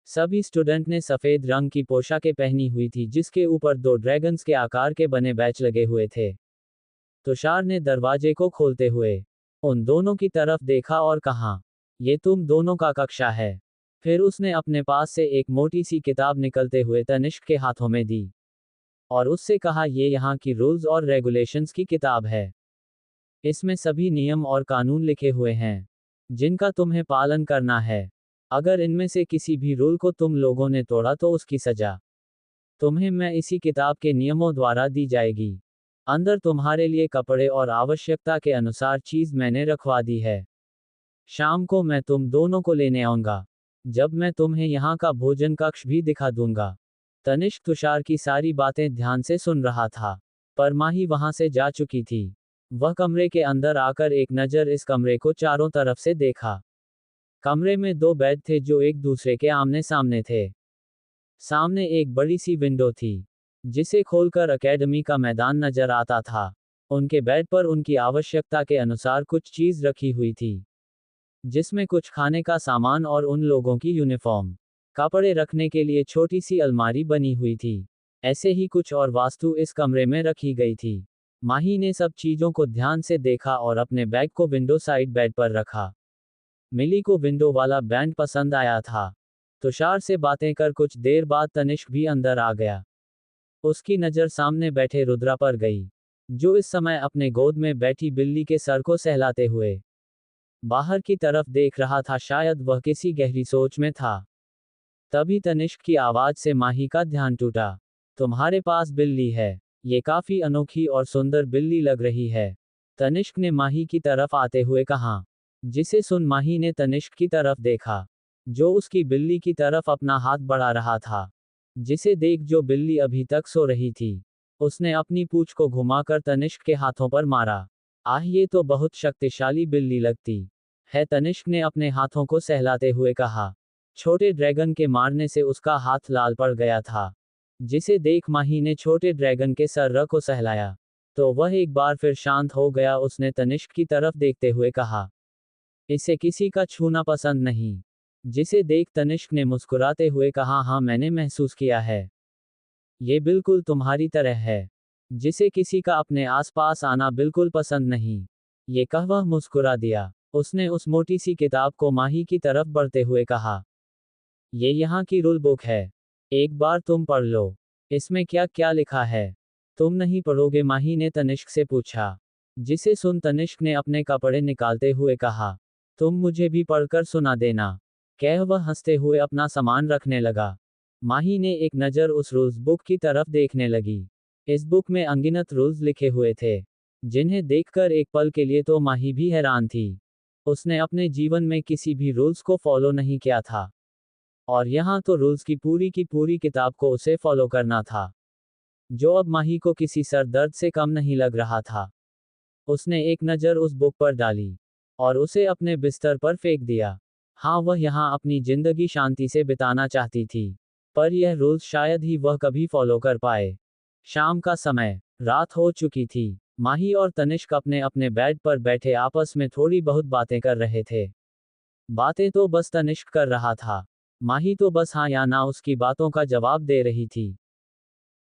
सभी स्टूडेंट ने सफेद रंग की पोशाकें पहनी हुई थी जिसके ऊपर 2 ड्रैगन्स के आकार के बने बैच लगे हुए थे। तुषार ने दरवाजे को खोलते हुए उन दोनों की तरफ देखा और कहा, ये तुम दोनों का कक्षा है। फिर उसने अपने पास से एक मोटी सी किताब निकलते हुए तनिष्क के हाथों में दी और उससे कहा, ये यहाँ की रूल्स और रेगुलेशंस की किताब है। इसमें सभी नियम और कानून लिखे हुए हैं जिनका तुम्हें पालन करना है। अगर इनमें से किसी भी रूल को तुम लोगों ने तोड़ा तो उसकी सजा तुम्हें मैं इसी किताब के नियमों द्वारा दी जाएगी। अंदर तुम्हारे लिए कपड़े और आवश्यकता के अनुसार चीज मैंने रखवा दी है। शाम को मैं तुम दोनों को लेने आऊंगा, जब मैं तुम्हें यहाँ का भोजन कक्ष भी दिखा दूंगा। तनिष्क तुषार की सारी बातें ध्यान से सुन रहा था, पर माही वहां से जा चुकी थी। वह कमरे के अंदर आकर एक नज़र इस कमरे को चारों तरफ से देखा। कमरे में 2 बेड थे जो एक दूसरे के आमने सामने थे। सामने एक बड़ी सी विंडो थी जिसे खोलकर एकेडमी का मैदान नजर आता था। उनके बेड पर उनकी आवश्यकता के अनुसार कुछ चीज रखी हुई थी, जिसमें कुछ खाने का सामान और उन लोगों की यूनिफॉर्म। कपड़े रखने के लिए छोटी सी अलमारी बनी हुई थी। ऐसे ही कुछ और वास्तु इस कमरे में रखी गई थी। माही ने सब चीजों को ध्यान से देखा और अपने बैग को विंडो साइड बेड पर रखा। मिली को विंडो वाला बैंड पसंद आया था। तुषार से बातें कर कुछ देर बाद तनिष्क भी अंदर आ गया। उसकी नज़र सामने बैठे रुद्रा पर गई, जो इस समय अपने गोद में बैठी बिल्ली के सर को सहलाते हुए बाहर की तरफ देख रहा था। शायद वह किसी गहरी सोच में था। तभी तनिष्क की आवाज से माही का ध्यान टूटा। तुम्हारे पास बिल्ली है, ये काफी अनोखी और सुंदर बिल्ली लग रही है। तनिष्क ने माही की तरफ आते हुए कहा, जिसे सुन माही ने तनिष्क की तरफ देखा, जो उसकी बिल्ली की तरफ अपना हाथ बढ़ा रहा था। जिसे देख जो बिल्ली अभी तक सो रही थी, उसने अपनी पूंछ को घुमाकर तनिष्क के हाथों पर मारा। आह, ये तो बहुत शक्तिशाली बिल्ली लगती है, तनिष्क ने अपने हाथों को सहलाते हुए कहा। छोटे ड्रैगन के मारने से उसका हाथ लाल पड़ गया था, जिसे देख माही ने छोटे ड्रैगन के सर को सहलाया, तो वह एक बार फिर शांत हो गया। उसने तनिष्क की तरफ देखते हुए कहा, इसे किसी का छूना पसंद नहीं। जिसे देख तनिष्क ने मुस्कुराते हुए कहा, हाँ मैंने महसूस किया है, ये बिल्कुल तुम्हारी तरह है, जिसे किसी का अपने आसपास आना बिल्कुल पसंद नहीं। ये कह वह मुस्कुरा दिया। उसने उस मोटी सी किताब को माही की तरफ बढ़ते हुए कहा, ये यहाँ की रूल बुक है, एक बार तुम पढ़ लो, इसमें क्या क्या लिखा है। तुम नहीं पढ़ोगे? माही ने तनिष्क से पूछा। जिसे सुन तनिष्क ने अपने कपड़े निकालते हुए कहा, तुम मुझे भी पढ़कर सुना देना। कह वह हंसते हुए अपना सामान रखने लगा। माही ने एक नज़र उस रूल्स बुक की तरफ देखने लगी। इस बुक में अनगिनत रूल्स लिखे हुए थे, जिन्हें देखकर एक पल के लिए तो माही भी हैरान थी। उसने अपने जीवन में किसी भी रूल्स को फॉलो नहीं किया था, और यहाँ तो रूल्स की पूरी किताब को उसे फॉलो करना था, जो अब माही को किसी सर दर्द से कम नहीं लग रहा था। उसने एक नज़र उस बुक पर डाली और उसे अपने बिस्तर पर फेंक दिया। हाँ, वह यहाँ अपनी जिंदगी शांति से बिताना चाहती थी, पर यह रूल्स शायद ही वह कभी फॉलो कर पाए। शाम का समय, रात हो चुकी थी। माही और तनिष्क अपने अपने बेड पर बैठे आपस में थोड़ी बहुत बातें कर रहे थे। बातें तो बस तनिष्क कर रहा था, माही तो बस हाँ या ना उसकी बातों का जवाब दे रही थी।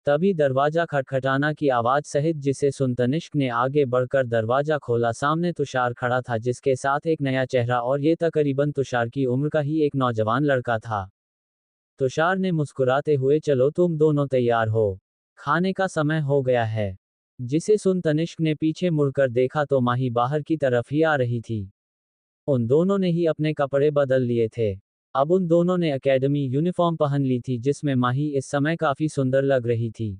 तभी दरवाजा खटखटाना की आवाज सहित जिसे सुन तनिष्क ने आगे बढ़कर दरवाजा खोला। सामने तुषार खड़ा था, जिसके साथ एक नया चेहरा, और ये तकरीबन तुषार की उम्र का ही एक नौजवान लड़का था। तुषार ने मुस्कुराते हुए, चलो तुम दोनों तैयार हो, खाने का समय हो गया है। जिसे सुन तनिष्क ने पीछे मुड़कर देखा तो माही बाहर की तरफ ही आ रही थी। उन दोनों ने ही अपने कपड़े बदल लिए थे। अब उन दोनों ने एकेडमी यूनिफॉर्म पहन ली थी, जिसमें माही इस समय काफी सुंदर लग रही थी।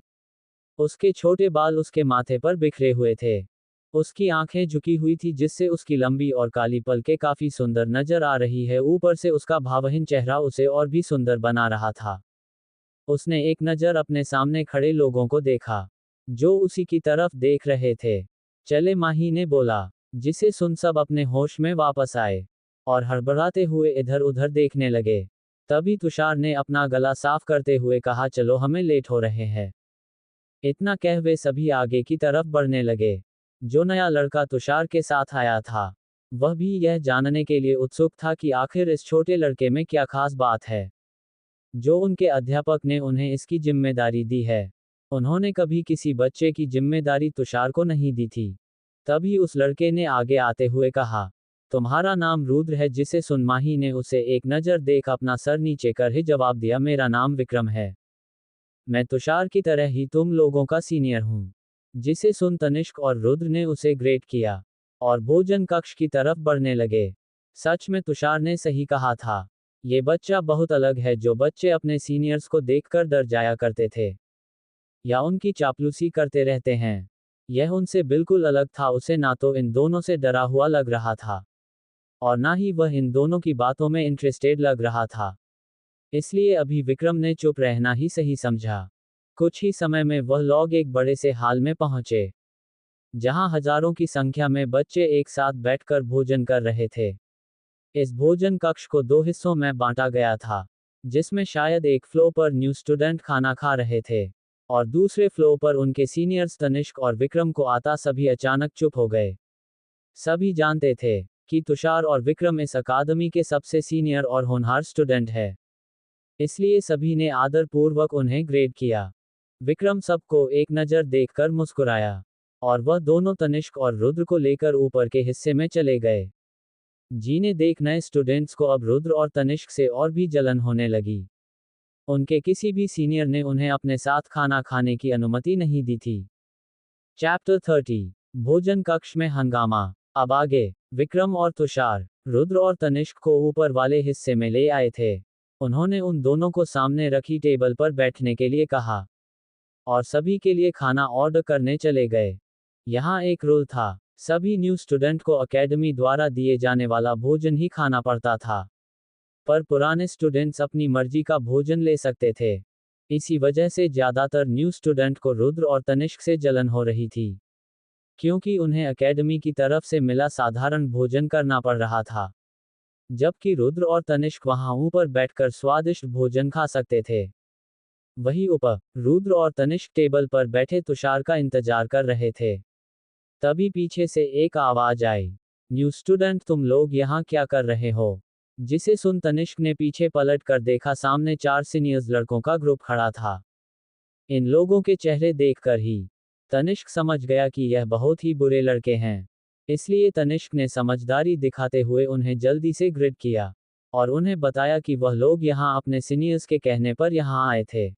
उसके छोटे बाल उसके माथे पर बिखरे हुए थे। उसकी आंखें झुकी हुई थी, जिससे उसकी लंबी और काली पलकें काफी सुंदर नजर आ रही है। ऊपर से उसका भावहीन चेहरा उसे और भी सुंदर बना रहा था। उसने एक नज़र अपने सामने खड़े लोगों को देखा, जो उसी की तरफ देख रहे थे। चले, माही ने बोला। जिसे सुन सब अपने होश में वापस आए और हड़बड़ाते हुए इधर उधर देखने लगे। तभी तुषार ने अपना गला साफ करते हुए कहा, चलो हमें लेट हो रहे हैं। इतना कह वे सभी आगे की तरफ बढ़ने लगे। जो नया लड़का तुषार के साथ आया था, वह भी यह जानने के लिए उत्सुक था कि आखिर इस छोटे लड़के में क्या खास बात है। जो उनके अध्यापक ने उन्हें इसकी जिम्मेदारी दी है। उन्होंने कभी किसी बच्चे की जिम्मेदारी तुषार को नहीं दी थी। तभी उस लड़के ने आगे आते हुए कहा, तुम्हारा नाम रुद्र है। जिसे सुन माही ने उसे एक नज़र देख अपना सर नीचे कर ही जवाब दिया, मेरा नाम विक्रम है। मैं तुषार की तरह ही तुम लोगों का सीनियर हूँ। जिसे सुन तनिष्क और रुद्र ने उसे ग्रेट किया और भोजन कक्ष की तरफ बढ़ने लगे। सच में तुषार ने सही कहा था। ये बच्चा बहुत अलग है। जो बच्चे अपने सीनियर्स को देखकर डर जाया करते थे या उनकी चापलूसी करते रहते हैं, यह उनसे बिल्कुल अलग था। उसे ना तो इन दोनों से डरा हुआ लग रहा था और ना ही वह इन दोनों की बातों में इंटरेस्टेड लग रहा था। इसलिए अभी विक्रम ने चुप रहना ही सही समझा। कुछ ही समय में वह लोग एक बड़े से हाल में पहुंचे, जहां हजारों की संख्या में बच्चे एक साथ बैठकर भोजन कर रहे थे। इस भोजन कक्ष को दो हिस्सों में बांटा गया था, जिसमें शायद एक फ्लोर पर न्यू स्टूडेंट खाना खा रहे थे और दूसरे फ्लोर पर उनके सीनियर्स तनिष्क और विक्रम को आता सभी अचानक चुप हो गए। सभी जानते थे कि तुषार और विक्रम इस अकादमी के सबसे सीनियर और होनहार स्टूडेंट है, इसलिए सभी ने आदरपूर्वक उन्हें ग्रेड किया। विक्रम सबको एक नज़र देखकर मुस्कुराया और वह दोनों तनिष्क और रुद्र को लेकर ऊपर के हिस्से में चले गए। जीने देख नए स्टूडेंट्स को अब रुद्र और तनिष्क से और भी जलन होने लगी। उनके किसी भी सीनियर ने उन्हें अपने साथ खाना खाने की अनुमति नहीं दी थी। चैप्टर 30 भोजन कक्ष में हंगामा। अब आगे विक्रम और तुषार रुद्र और तनिष्क को ऊपर वाले हिस्से में ले आए थे। उन्होंने उन दोनों को सामने रखी टेबल पर बैठने के लिए कहा और सभी के लिए खाना ऑर्डर करने चले गए। यहाँ एक रूल था, सभी न्यू स्टूडेंट को एकेडमी द्वारा दिए जाने वाला भोजन ही खाना पड़ता था, पर पुराने स्टूडेंट्स अपनी मर्जी का भोजन ले सकते थे। इसी वजह से ज्यादातर न्यू स्टूडेंट को रुद्र और तनिष्क से जलन हो रही थी, क्योंकि उन्हें एकेडमी की तरफ से मिला साधारण भोजन करना पड़ रहा था, जबकि रुद्र और तनिष्क वहां ऊपर बैठकर स्वादिष्ट भोजन खा सकते थे। वही ऊपर रुद्र और तनिष्क टेबल पर बैठे तुषार का इंतजार कर रहे थे। तभी पीछे से एक आवाज आई, न्यू स्टूडेंट तुम लोग यहाँ क्या कर रहे हो? जिसे सुन तनिष्क ने पीछे पलट कर देखा, सामने 4 सीनियर्स लड़कों का ग्रुप खड़ा था। इन लोगों के चेहरे देखकर ही तनिष्क समझ गया कि यह बहुत ही बुरे लड़के हैं। इसलिए तनिष्क ने समझदारी दिखाते हुए उन्हें जल्दी से ग्रिड किया और उन्हें बताया कि वह लोग यहाँ अपने सीनियर्स के कहने पर यहाँ आए थे।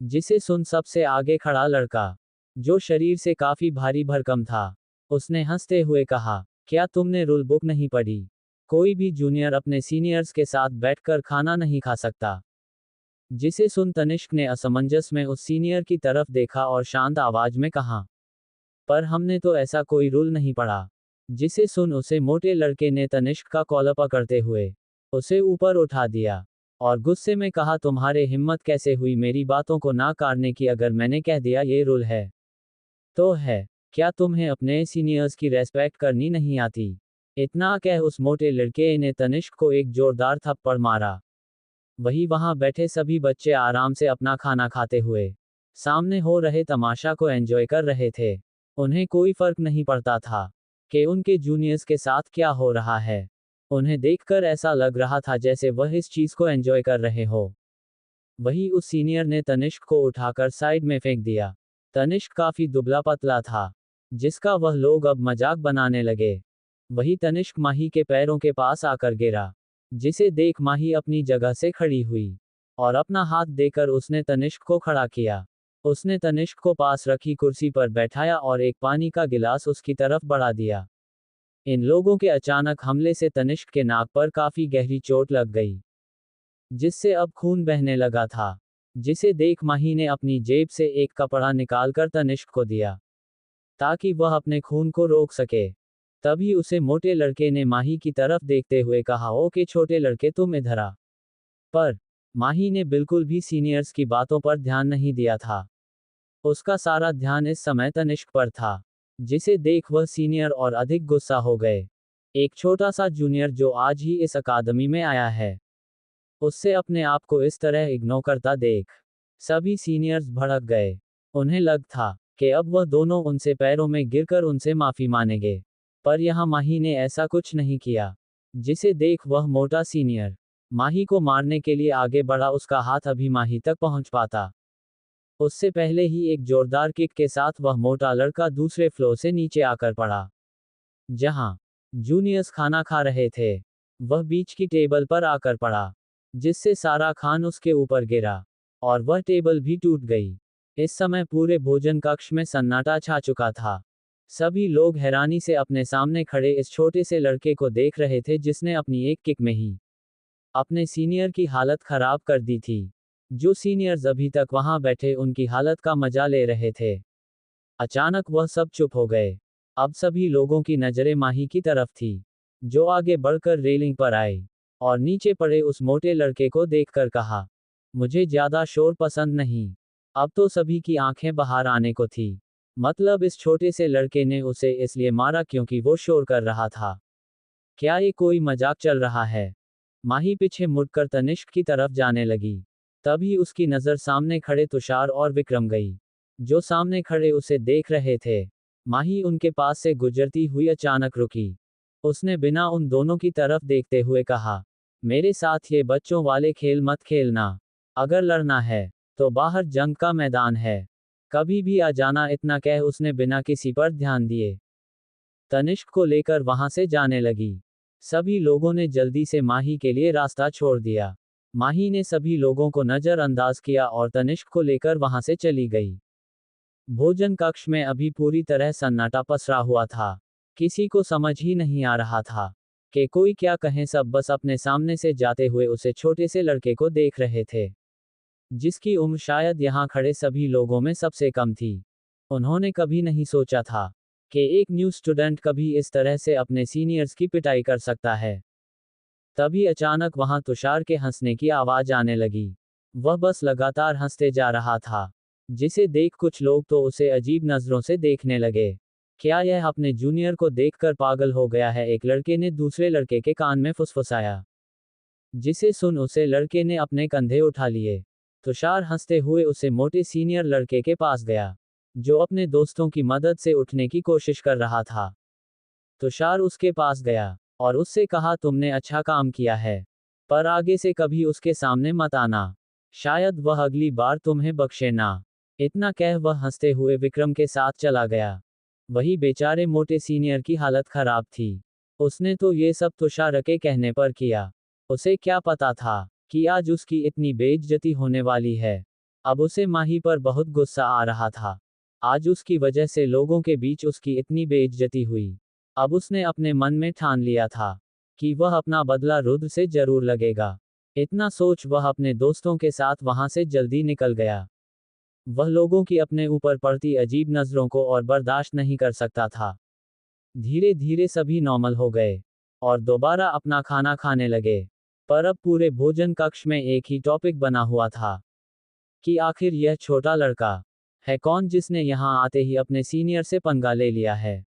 जिसे सुन सबसे आगे खड़ा लड़का, जो शरीर से काफी भारी भरकम था, उसने हंसते हुए कहा, क्या तुमने रूल बुक नहीं पढ़ी? कोई भी जूनियर अपने सीनियर्स के साथ बैठकर खाना नहीं खा सकता। जिसे सुन तनिष्क ने असमंजस में उस सीनियर की तरफ देखा और शांत आवाज में कहा, पर हमने तो ऐसा कोई रूल नहीं पढ़ा। जिसे सुन उसे मोटे लड़के ने तनिष्क का कॉलर पकड़ते हुए उसे ऊपर उठा दिया और गुस्से में कहा, तुम्हारे हिम्मत कैसे हुई मेरी बातों को ना काटने की? अगर मैंने कह दिया ये रूल है तो है, क्या तुम्हें अपने सीनियर्स की रेस्पेक्ट करनी नहीं आती? इतना कह उस मोटे लड़के ने तनिष्क को एक जोरदार थप्पड़ मारा। वही वहां बैठे सभी बच्चे आराम से अपना खाना खाते हुए सामने हो रहे तमाशा को एंजॉय कर रहे थे। उन्हें कोई फर्क नहीं पड़ता था कि उनके जूनियर्स के साथ क्या हो रहा है। उन्हें देखकर ऐसा लग रहा था जैसे वह इस चीज को एंजॉय कर रहे हो। वही उस सीनियर ने तनिष्क को उठाकर साइड में फेंक दिया। तनिष्क काफी दुबला पतला था, जिसका वह लोग अब मजाक बनाने लगे। वही तनिष्क माही के पैरों के पास आकर गिरा। जिसे देख माही अपनी जगह से खड़ी हुई और अपना हाथ देकर उसने तनिष्क को खड़ा किया। उसने तनिष्क को पास रखी कुर्सी पर बैठाया और एक पानी का गिलास उसकी तरफ बढ़ा दिया। इन लोगों के अचानक हमले से तनिष्क के नाक पर काफी गहरी चोट लग गई, जिससे अब खून बहने लगा था। जिसे देख माही ने अपनी जेब से एक कपड़ा निकालकर तनिष्क को दिया, ताकि वह अपने खून को रोक सके। तभी उसे मोटे लड़के ने माही की तरफ देखते हुए कहा, ओके छोटे लड़के तुम इधर आ। पर माही ने बिल्कुल भी सीनियर्स की बातों पर ध्यान नहीं दिया था। उसका सारा ध्यान इस समय तनिष्क पर था। जिसे देख वह सीनियर और अधिक गुस्सा हो गए। एक छोटा सा जूनियर जो आज ही इस अकादमी में आया है, उससे अपने आप को इस तरह इग्नोर करता देख सभी सीनियर्स भड़क गए। उन्हें लग था कि अब वह दोनों उनसे पैरों में गिरकर उनसे माफी मांगेंगे, पर यहाँ माही ने ऐसा कुछ नहीं किया। जिसे देख वह मोटा सीनियर माही को मारने के लिए आगे बढ़ा, उसका हाथ अभी माही तक पहुंच पाता उससे पहले ही एक जोरदार किक के साथ वह मोटा लड़का दूसरे फ्लोर से नीचे आकर पड़ा। जहां जूनियर्स खाना खा रहे थे, वह बीच की टेबल पर आकर पड़ा, जिससे सारा खान उसके ऊपर गिरा और वह टेबल भी टूट गई। इस समय पूरे भोजन कक्ष में सन्नाटा छा चुका था। सभी लोग हैरानी से अपने सामने खड़े इस छोटे से लड़के को देख रहे थे, जिसने अपनी एक किक में ही अपने सीनियर की हालत खराब कर दी थी। जो सीनियर्स अभी तक वहां बैठे उनकी हालत का मजा ले रहे थे। अचानक वह सब चुप हो गए। अब सभी लोगों की नजरें माही की तरफ थी, जो आगे बढ़कर रेलिंग पर आए और नीचे पड़े उस मोटे लड़के को देखकर कहा, मुझे ज्यादा शोर पसंद नहीं। अब तो सभी की आंखें बाहर आने को थी। मतलब इस छोटे से लड़के ने उसे इसलिए मारा क्योंकि वो शोर कर रहा था। क्या ये कोई मजाक चल रहा है? माही पीछे मुड़कर तनिष्क की तरफ जाने लगी। तभी उसकी नजर सामने खड़े तुषार और विक्रम गई, जो सामने खड़े उसे देख रहे थे। माही उनके पास से गुजरती हुई अचानक रुकी। उसने बिना उन दोनों की तरफ देखते हुए कहा, मेरे साथ ये बच्चों वाले खेल मत खेलना। अगर लड़ना है तो बाहर जंग का मैदान है, कभी भी आ जाना। इतना कह उसने बिना किसी पर ध्यान दिए तनिष्क को लेकर वहां से जाने लगी। सभी लोगों ने जल्दी से माही के लिए रास्ता छोड़ दिया। माही ने सभी लोगों को नजरअंदाज किया और तनिष्क को लेकर वहां से चली गई। भोजन कक्ष में अभी पूरी तरह सन्नाटा पसरा हुआ था। किसी को समझ ही नहीं आ रहा था कि कोई क्या कहें। सब बस अपने सामने से जाते हुए उसे छोटे से लड़के को देख रहे थे, जिसकी उम्र शायद यहाँ खड़े सभी लोगों में सबसे कम थी। उन्होंने कभी नहीं सोचा था कि एक न्यू स्टूडेंट कभी इस तरह से अपने सीनियर्स की पिटाई कर सकता है। तभी अचानक वहां तुषार के हंसने की आवाज आने लगी। वह बस लगातार हंसते जा रहा था, जिसे देख कुछ लोग तो उसे अजीब नजरों से देखने लगे। क्या यह अपने जूनियर को देखकर पागल हो गया है? एक लड़के ने दूसरे लड़के के कान में फुसफुसाया, जिसे सुन उसे लड़के ने अपने कंधे उठा लिए। तुषार हंसते हुए उसे मोटे सीनियर लड़के के पास गया, जो अपने दोस्तों की मदद से उठने की कोशिश कर रहा था। तुषार उसके पास गया और उससे कहा, तुमने अच्छा काम किया है, पर आगे से कभी उसके सामने मत आना, शायद वह अगली बार तुम्हें बख्शे ना। इतना कह वह हंसते हुए विक्रम के साथ चला गया। वही बेचारे मोटे सीनियर की हालत खराब थी। उसने तो ये सब तुषार के कहने पर किया। उसे क्या पता था कि आज उसकी इतनी बेइज्जती होने वाली है। अब उसे माही पर बहुत गुस्सा आ रहा था। आज उसकी वजह से लोगों के बीच उसकी इतनी बेइज्जती हुई। अब उसने अपने मन में ठान लिया था कि वह अपना बदला रुद्र से जरूर लगेगा। इतना सोच वह अपने दोस्तों के साथ वहां से जल्दी निकल गया। वह लोगों की अपने ऊपर पड़ती अजीब नजरों को और बर्दाश्त नहीं कर सकता था। धीरे धीरे सभी नॉर्मल हो गए और दोबारा अपना खाना खाने लगे। पर अब पूरे भोजन कक्ष में एक ही टॉपिक बना हुआ था कि आखिर यह छोटा लड़का है कौन, जिसने यहाँ आते ही अपने सीनियर से पंगा ले लिया है।